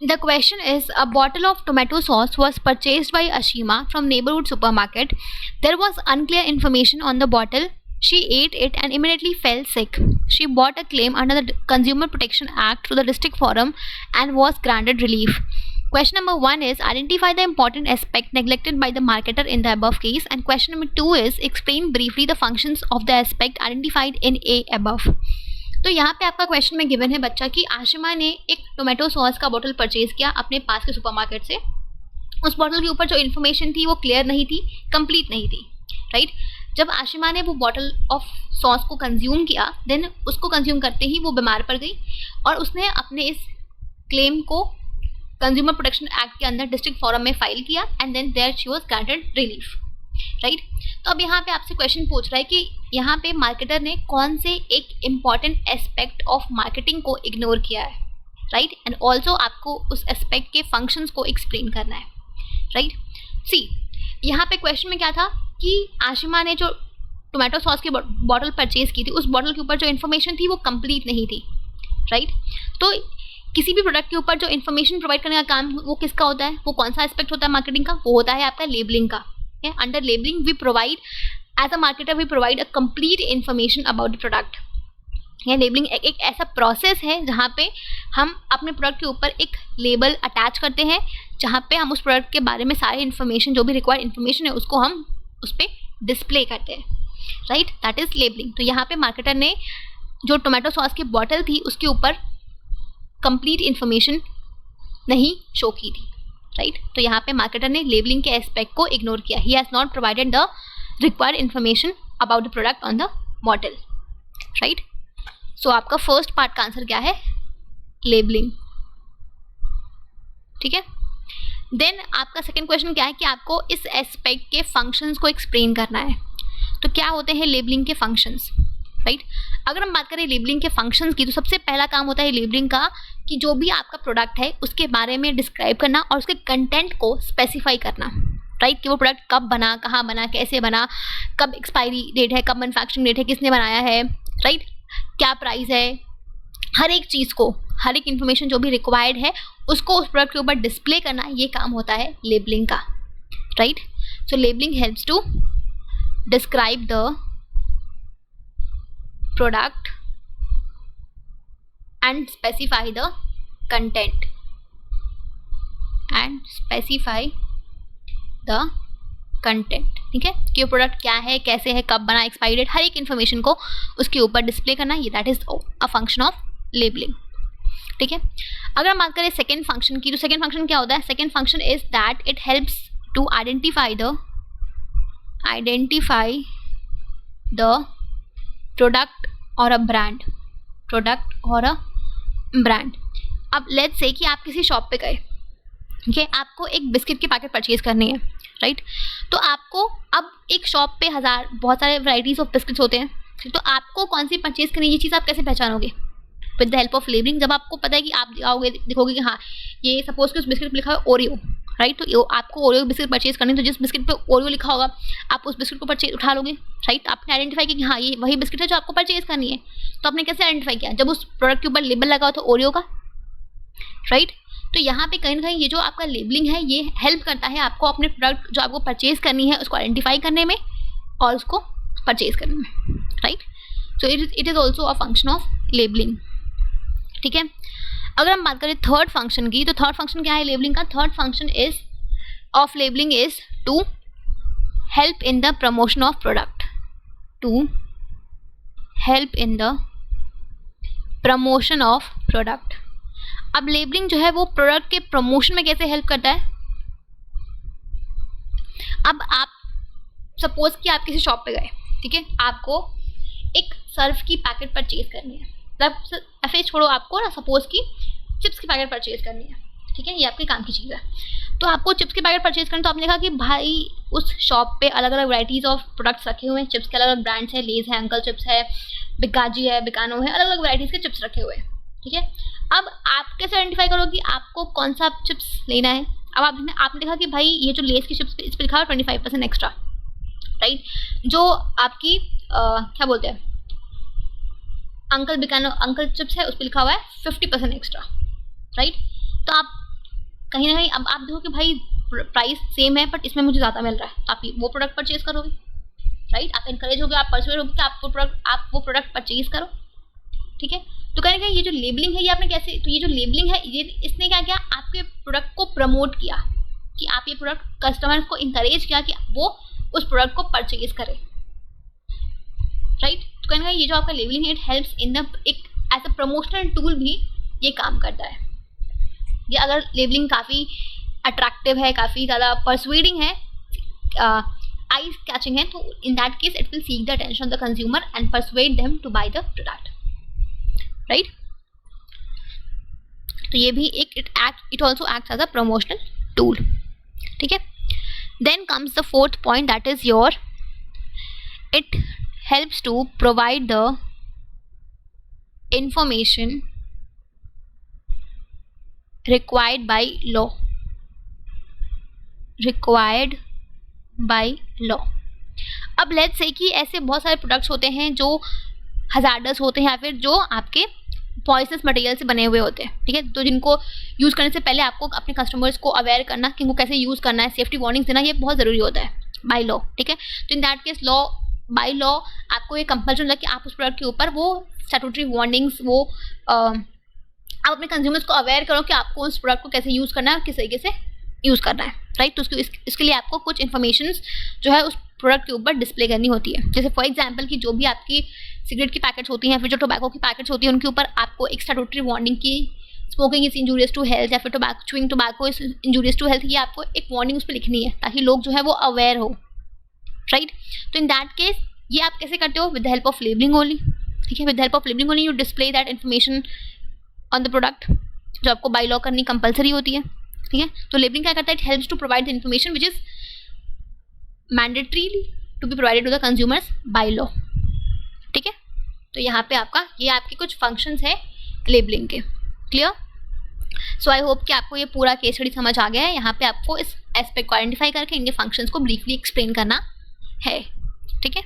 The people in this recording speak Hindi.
The question is, a bottle of tomato sauce was purchased by Ashima from neighborhood supermarket. There was unclear information on the bottle. She ate it and immediately fell sick. She bought a claim under the Consumer Protection Act through the district forum and was granted relief. Question number 1 is, identify the important aspect neglected by the marketer in the above case. And question number 2 is, explain briefly the functions of the aspect identified in A above. तो यहाँ पे आपका क्वेश्चन में गिवन है बच्चा कि आशिमा ने एक टोमेटो सॉस का बोतल परचेज किया अपने पास के सुपरमार्केट से. उस बोतल के ऊपर जो इन्फॉर्मेशन थी वो क्लियर नहीं थी, कंप्लीट नहीं थी, राइट. जब आशिमा ने वो बॉटल ऑफ सॉस को कंज्यूम किया, देन उसको कंज्यूम करते ही वो बीमार पड़ गई और उसने अपने इस क्लेम को कंज्यूमर प्रोटेक्शन एक्ट के अंदर डिस्ट्रिक्ट फोरम में फाइल किया and then there she was granted relief, right. तो अब यहाँ पे आपसे क्वेश्चन पूछ रहा है कि यहाँ पे मार्केटर ने कौन से एक इम्पॉर्टेंट एस्पेक्ट ऑफ मार्केटिंग को इग्नोर किया है, राइट. एंड ऑल्सो आपको उस एस्पेक्ट के फंक्शंस को एक्सप्लेन करना है, राइट. सी, यहाँ पे क्वेश्चन में क्या था कि आशिमा ने जो टोमेटो सॉस की बॉटल परचेज की थी, उस बॉटल के ऊपर जो इन्फॉर्मेशन थी वो कंप्लीट नहीं थी, राइट. तो किसी भी प्रोडक्ट के ऊपर जो इन्फॉर्मेशन प्रोवाइड करने का काम वो किसका होता है, वो कौन सा एस्पेक्ट होता है मार्केटिंग का, वो होता है आपका लेबलिंग का. Under labelling we provide, as a marketer we provide a complete information about the product. यह लेबलिंग एक ऐसा प्रोसेस है जहाँ पे हम अपने प्रोडक्ट के ऊपर एक लेबल अटैच करते हैं, जहाँ पे हम उस प्रोडक्ट के बारे में सारे इन्फॉर्मेशन, जो भी रिक्वायर्ड इन्फॉर्मेशन है, उसको हम उस पर डिस्प्ले करते हैं, राइट. That is labelling. तो यहाँ पे मार्केटर ने जो टोमेटो सॉस की बॉटल थी उसके ऊपर कंप्लीट इन्फॉर्मेशन नहीं शो की थी, राइट. तो यहाँ पे मार्केटर ने लेबलिंग के एस्पेक्ट को इग्नोर किया. He has not provided the required information about the product on the bottle, right. So आपका फर्स्ट पार्ट का आंसर क्या है, लेबलिंग, ठीक है. देन आपका सेकेंड क्वेश्चन क्या है कि आपको इस एस्पेक्ट के फंक्शंस को एक्सप्लेन करना है. तो क्या होते हैं लेबलिंग के फंक्शंस, राइट. अगर हम बात करें लेबलिंग के फंक्शंस की, तो सबसे पहला काम होता है लेबलिंग का कि जो भी आपका प्रोडक्ट है उसके बारे में डिस्क्राइब करना और उसके कंटेंट को स्पेसिफाई करना, राइट. कि वो प्रोडक्ट कब बना, कहाँ बना, कैसे बना, कब एक्सपायरी डेट है, कब मैन्युफैक्चरिंग डेट है, किसने बनाया है, राइट, क्या प्राइस है, हर एक चीज़ को, हर एक इन्फॉर्मेशन जो भी रिक्वायर्ड है उसको उस प्रोडक्ट के ऊपर डिस्प्ले करना, ये काम होता है लेबलिंग का, right. So labelling helps to describe the product and specify the content ठीक है. कि प्रोडक्ट क्या है, कैसे है, कब बना, एक्सपायरी डेट, हर एक इन्फॉर्मेशन को उसके ऊपर डिस्प्ले करना, ये that is a function of labelling, ठीक है. अगर हम बात करें सेकेंड फंक्शन की, तो सेकेंड फंक्शन क्या होता है, second function is that it helps to identify the product or a brand. अब लेट्स से कि आप किसी शॉप पे गए, ठीक है, आपको एक बिस्किट के पैकेट परचेज करनी है, राइट. तो आपको अब एक शॉप पे बहुत सारे वैराइटीज ऑफ बिस्किट्स होते हैं, तो आपको कौन सी परचेज करनी है, ये चीज़ आप कैसे पहचानोगे, with the help of labelling. जब आपको पता है कि आप आओगे, देखोगे कि हाँ ये सपोज कि उस बिस्किट पर लिखा है ओरियो, राइट. तो आपको ओरियो बिस्किट परचेज करनी है, तो जिस बिस्किट पे ओरियो लिखा होगा आप उस बिस्किट को परचेज उठा लोगे, राइट. आपने आइडेंटिफाई किया कि हाँ ये वही बिस्किट है जो आपको परचेज करनी है. तो आपने कैसे आइडेंटिफाई किया, जब उस प्रोडक्ट के ऊपर लेबल लगा हो तो ओरियो का, राइट. तो यहाँ पे कहीं ना कहीं ये जो आपका लेबलिंग है ये हेल्प करता है आपको अपने प्रोडक्ट जो आपको परचेज करनी है उसको आइडेंटिफाई करने में और उसको परचेज करने में, right. So it is also a function of labelling, ठीक है. अगर हम बात करें थर्ड फंक्शन की, तो थर्ड फंक्शन क्या है लेबलिंग का, third function is of labelling is to help in the promotion of product, to help in the promotion of product. अब लेबलिंग जो है वो प्रोडक्ट के प्रमोशन में कैसे हेल्प करता है. अब आप सपोज कि आप किसी शॉप पे गए, ठीक है, आपको एक सर्फ की पैकेट परचेज करनी है, मतलब ऐसे छोड़ो, आपको ना सपोज कि चिप्स की पैकेट परचेज करनी है, ठीक है, ये आपके काम की चीज़ है. तो आपको चिप्स की पैकेट परचेज करनी, तो आपने कहा कि भाई उस शॉप पे अलग अलग वैराइटीज़ ऑफ प्रोडक्ट्स रखे हुए हैं, चिप्स के अलग अलग ब्रांड्स है, लेज है, अंकल चिप्स है, बिकाजी है, बिकानो है, अलग अलग वैराइटीज़ के चिप्स रखे हुए हैं, ठीक है. अब आप कैसे आइडेंटिफाई करो कि आपको कौन सा चिप्स लेना है. अब आपने देखा कि भाई ये जो लेस की चिप्स इस पर लिखा है 25% एक्स्ट्रा, राइट. जो आपकी क्या बोलते हैं अंकल चिप्स है उस पर लिखा हुआ है 50% एक्स्ट्रा, राइट. तो आप कहीं ना कहीं अब आप देखो कि भाई प्राइस सेम है बट इसमें मुझे ज़्यादा मिल रहा है, तो आप वो प्रोडक्ट परचेज करोगे, राइट। आप इनकरेज होगे, आप परसुएड होगे कि आप वो प्रोडक्ट परचेज करो, ठीक है। तो कहीं ना कहीं ये जो लेबलिंग है ये आपने कैसे, तो ये जो लेबलिंग है ये इसने क्या किया, आपके प्रोडक्ट को प्रमोट किया कि आप ये प्रोडक्ट, कस्टमर को इंकरेज किया कि वो उस प्रोडक्ट को परचेज करें, राइट। तो कहीं ना कहीं ये जो आपका लेबलिंग है इट हेल्प्स इन द, एक एज अ प्रमोशनल टूल भी ये काम करता है। ये अगर लेबलिंग काफ़ी अट्रैक्टिव है, काफ़ी ज़्यादा परसुएडिंग है, आईज कैचिंग है, तो in that case it will seek the attention of the consumer and persuade them to buy the product, right. तो ये भी एक it also act as a promotional tool, ठीक है। Then comes the fourth point, that is your, it helps to provide the information required by law, required by law। अब लेट्स से कि ऐसे बहुत सारे प्रोडक्ट्स होते हैं जो हजार्डस होते हैं या फिर जो आपके पॉइजनस मटेरियल से बने हुए होते हैं, ठीक है। तो जिनको यूज़ करने से पहले आपको अपने कस्टमर्स को अवेयर करना कि उनको कैसे यूज़ करना है, सेफ्टी वार्निंग्स देना, ये बहुत ज़रूरी होता है बाय लॉ, ठीक है। तो in that case by law आपको ये कंपल्सन होता है कि आप उस प्रोडक्ट के ऊपर वो स्टैट्यूटरी वार्निंग्स, वो आप अपने कंज्यूमर्स को अवेयर करो कि आपको उस प्रोडक्ट को कैसे यूज़ करना है और किस तरीके से यूज़ करना है, राइट। तो इसके लिए आपको कुछ इन्फॉर्मेशन जो है उस प्रोडक्ट के ऊपर डिस्प्ले करनी होती है। जैसे फॉर एग्जांपल कि जो भी आपकी सिगरेट की पैकेट्स होती हैं या फिर जो टोबैको की पैकेट्स होती हैं उनके ऊपर आपको एक स्टैट्यूटरी वार्निंग की, smoking is injurious to health या फिर chewing tobacco is injurious to health, ये आपको एक वार्निंग उस पर लिखनी है ताकि लोग जो है वो अवेयर हो, राइट। तो इन दैट केस ये आप कैसे करते हो, with the help of labelling only, ठीक है। With the help of labelling only you display that information on the product, जो आपको बाय लॉ करनी कंपलसरी होती है, ठीक है। तो लेबलिंग क्या करता है, it helps to provide the information which is mandatorily to be provided to the consumers by law, ठीक है। तो यहाँ पे आपका ये आपके कुछ फंक्शंस है लेबलिंग के, क्लियर। सो आई होप कि आपको ये पूरा केस स्टडी समझ आ गया है। यहाँ पे आपको इस एस्पेक्ट को आइडेंटिफाई करके इनके फंक्शंस को ब्रीफली एक्सप्लेन करना है, ठीक है।